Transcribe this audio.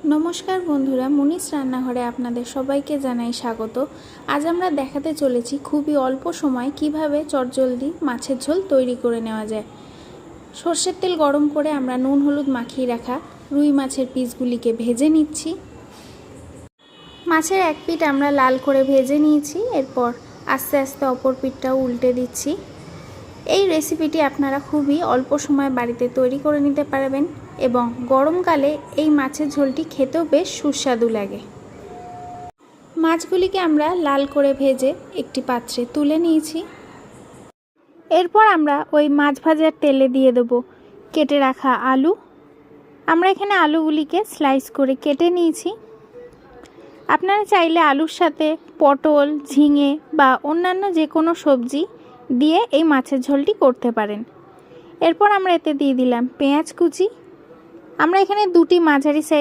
নমস্কার বন্ধুরা, মুনিস রান্নাঘরে আপনাদের সবাইকে জানাই স্বাগত। আজ আমরা দেখাতে চলেছি খুবই অল্প সময় কিভাবে চটজলদি মাছের ঝোল তৈরি করে নেওয়া যায়। সর্ষের তেল গরম করে আমরা নুন হলুদ মাখিয়ে রাখা রুই মাছের পিসগুলিকে ভেজে নিচ্ছি। মাছের এক পিঠ আমরা লাল করে ভেজে নিয়েছি, এরপর আস্তে আস্তে অপর পিঠটাও উল্টে দিচ্ছি। এই রেসিপিটি আপনারা খুবই অল্প সময় বাড়িতে তৈরি করে নিতে পারবেন এবং গরমকালে এই মাছের ঝোলটি খেতেও বেশ সুস্বাদু লাগে। মাছগুলিকে আমরা লাল করে ভেজে একটি পাত্রে তুলে নিয়েছি। এরপর আমরা ওই মাছ ভাজার তেলে দিয়ে দেবো কেটে রাখা আলু। আমরা এখানে আলুগুলিকে স্লাইস করে কেটে নিয়েছি। আপনারা চাইলে আলুর সাথে পটল, ঝিঙে বা অন্যান্য যে কোনো সবজি দিয়ে এই মাছের ঝোলটি করতে পারেন। এরপর আমরা এতে দিয়ে দিলাম পেঁয়াজ কুচি। আমরা এখানে দুটি মাঝারি সাইজ